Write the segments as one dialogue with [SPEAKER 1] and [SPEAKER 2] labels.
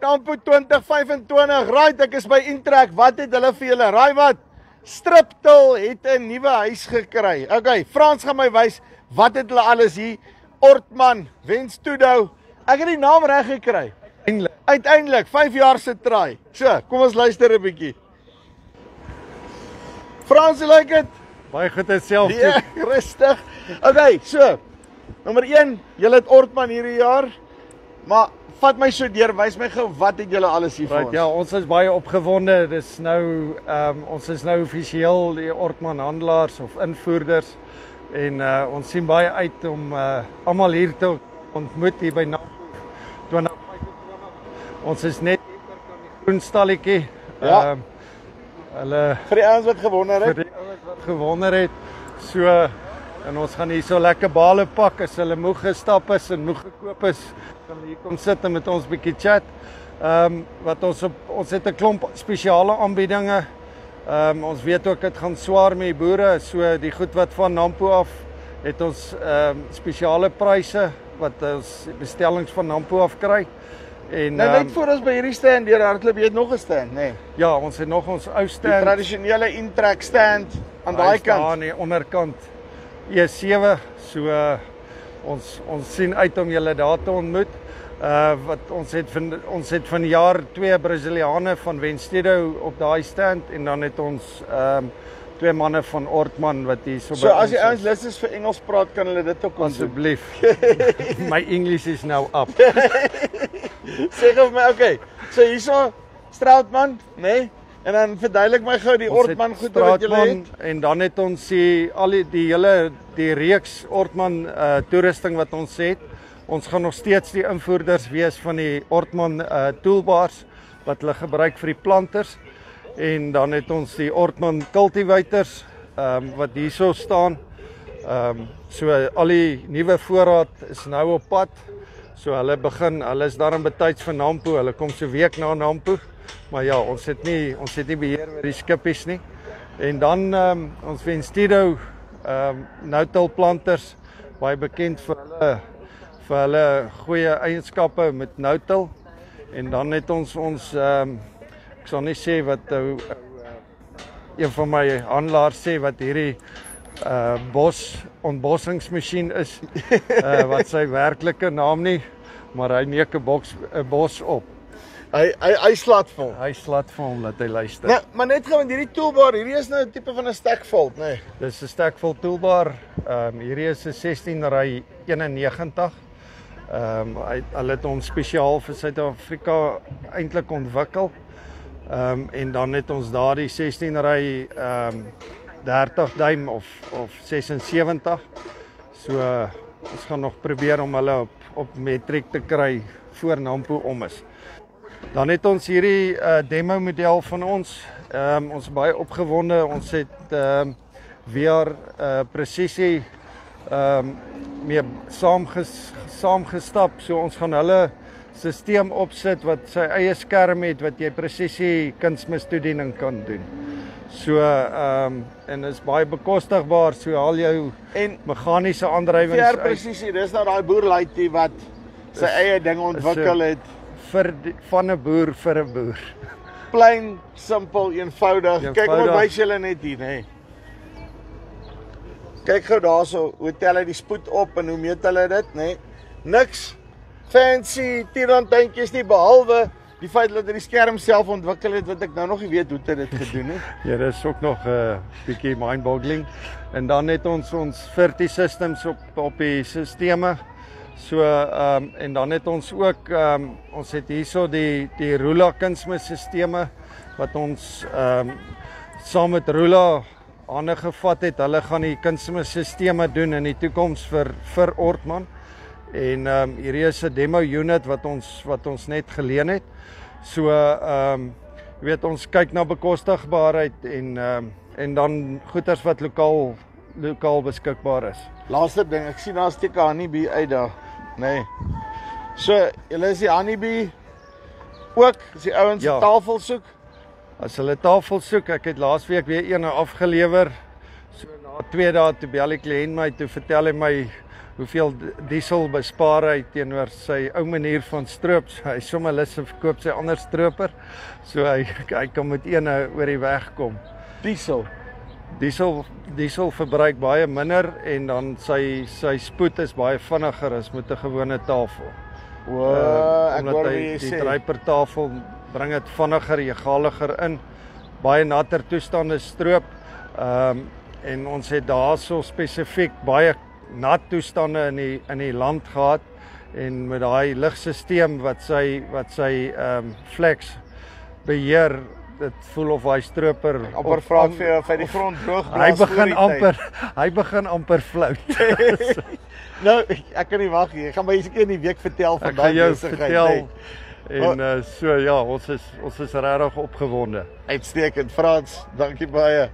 [SPEAKER 1] Nampo 2025. Right, ek is by Intrek. Wat het hulle vir julle? Raai wat? Striptil het 'n nuwe huis gekry. Okay, Frans gaan my wys wat het hulle alles hier. Ortman, Wenstoedou. Ek het die naam reg gekry. Uiteindelik 5 jaar se try. So, kom ons luister 'n bietjie. Frans, hoe lyk dit?
[SPEAKER 2] Baie goed self.
[SPEAKER 1] Ja, rustig. Okay, so. Nommer 1, julle het Ortman hierdie jaar. Maar vat my so deur, wys my gou wat het julle alles hier vir ons?
[SPEAKER 2] Ja, ons is baie opgewonde. Dis nou ons is nou offisieel die Ortman handelaars of invoerders en ons sien baie uit om almal hier te ontmoet hier by Nampo 2025. Ons is net hier kan die groen stalletjie.
[SPEAKER 1] Ja.
[SPEAKER 2] Hulle
[SPEAKER 1] Vir die ouens wat gewonder het.
[SPEAKER 2] vir die ouens wat gewonder het. So en ons gaan hier so lekker bale pak as hulle moeg gestap is en moeg gekoop is. Kan hulle hier kom sit en met ons bietjie chat. Wat ons het 'n klomp spesiale aanbiedinge. Ons weet ook dit gaan swaar met die boere, so die goed wat van Nampo af het ons spesiale pryse wat ons bestellings van Nampo af kry. En
[SPEAKER 1] Nou net voor ons by hierdie stand deur hardloop, jy het nog 'n stand, nê? Nee.
[SPEAKER 2] ja, ons het nog ons ou
[SPEAKER 1] Die
[SPEAKER 2] stand.
[SPEAKER 1] tradisionele Intrek stand aan daai kant.
[SPEAKER 2] Aan die onderkant E7. So ons sien uit om julle daar te ontmoet. Wat ons het van jaar 2 Brasiliane van Wenstedo op daai stand en dan het ons 2 manne van Ortman wat hier
[SPEAKER 1] So as die ouens lus is vir Engels praat, kan hulle dit ook ons doen.
[SPEAKER 2] asseblief. My English is now up.
[SPEAKER 1] Sê gou vir my, okay. So hierso Straatman, nê? Nee? En dan verduidelik my gou die
[SPEAKER 2] Ons het
[SPEAKER 1] Ortman goede wat julle het.
[SPEAKER 2] Straatman, en dan het ons die reeks Ortman toerusting wat ons het. Ons gaan nog steeds die invoerders wees van die Ortman toolbars wat hulle gebruik vir die planters. En dan het ons die Ortman cultivators wat hierso staan. So al die nuwe voorraad is nou op pad. So hulle is daarom betyds vir Nampo. Hulle kom so week na Nampo. Maar ja, ons het nie beheer oor die skippies nie. En dan ons Wenstedo no-till planters, baie bekend vir hulle goeie eienskappe met no-till. En dan het ons ek sal nie sê wat een van my handelaars sê wat hierdie ontbossingsmasjien is, wat sy werklike naam nie, maar hy neek 'n bos op.
[SPEAKER 1] Hy slaat vol.
[SPEAKER 2] Hy slaat vir hom dat hy luister.
[SPEAKER 1] Nou, maar net gou met hierdie toolbar, hierdie is nou 'n tipe van 'n stackfold, nê? Nee.
[SPEAKER 2] Dis 'n stackfold toolbar. Hierdie is 'n 16 ry 91. Hulle het hom spesiaal vir Suid-Afrika eintlik ontwikkel. En dan het ons daardie 16 ry 30 duim of 76. So ons gaan nog probeer om hulle op metriek te kry voor Nampo om is. Dan het ons hierdie demo model van ons. Ons is baie opgewonde. Ons het weer presisie mee saamgestap. So ons gaan hulle stelsel opsit wat sy eie skerm het wat jy presisie kunsmistoediening kan doen. So en is baie bekostigbaar. So al jou meganiese aandrywings
[SPEAKER 1] vir presisie, dis nou daai boerluitie wat sy eie ding ontwikkel het
[SPEAKER 2] van 'n boer vir 'n boer.
[SPEAKER 1] Plain, simpel, eenvoudig. Kyk, kom ek wys julle net hier, nê. Kyk gou daarso, hoe tel hy die spoed op en hoe meet hulle dit, nê? Niks fancy tierantjies nie, behalwe die feit dat hy die skerm self ontwikkel het, wat ek nou nog nie weet hoe dit gedoen het.
[SPEAKER 2] Ja, dit is ook nog 'n bietjie mind-boggling. En dan het ons 40 systems op die sisteme. So en dan het ons ook ons het hierso die Rula kunsmisstelsels wat ons saam met Rula hande gevat het. Hulle gaan die kunsmisstelsels doen in die toekoms vir Ortman. En hierdie is 'n demo unit wat ons net geleen het. So jy weet, ons kyk na bekostigbaarheid en dan goeders wat lokaal beskikbaar is.
[SPEAKER 1] Laaste ding, ek sien daar steek 'n honeybee uit daar, nê. So, julle is die honeybee ook, as die ouens 'n tafel soek.
[SPEAKER 2] As hulle tafel soek, ek het laasweek weer een afgelewer. So na 2 dae toe bel die kliënt my toe vertel hy my hoeveel diesel bespaar hy teenoor sy ou manier van stroop. So, hy sommer lus en verkoop sy ander stroper, so hy kan met ene oor die weg kom. Diesel verbruik baie minder en dan sy spoed is baie vinniger as met 'n gewone tafel.
[SPEAKER 1] Ek
[SPEAKER 2] Omdat
[SPEAKER 1] hoor
[SPEAKER 2] hy
[SPEAKER 1] wie jy
[SPEAKER 2] die
[SPEAKER 1] sê.
[SPEAKER 2] drypertafel bring dit vinniger, egaliger in. Baie natter toestande stroop. En ons het daarso spesifiek baie nat toestande in die land gehad en met daai ligstelsel wat sy flex beheer, dit voel of hy stroper
[SPEAKER 1] amper vra ek vir jou of hy die grond droog
[SPEAKER 2] hy
[SPEAKER 1] blaas voor die tyd.
[SPEAKER 2] hy begin amper flout.
[SPEAKER 1] Nou, ek kan nie wag nie. Ek gaan my seker in die week vertel van
[SPEAKER 2] Ek gaan jou
[SPEAKER 1] besigheid,
[SPEAKER 2] vertel.
[SPEAKER 1] nee.
[SPEAKER 2] En so ja, ons is regtig opgewonde.
[SPEAKER 1] Uitstekend, Frans. Dankie baie.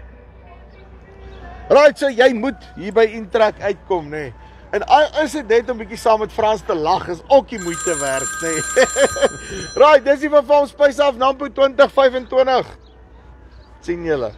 [SPEAKER 1] Right, so jy moet hier by Intrek uitkom, nê. Nee. En is dit net om bietjie saam met Frans te lag, is ook die moeite werd, nê. Nee. Right, dis die van ons spys af Nampo 2025. Sien julle.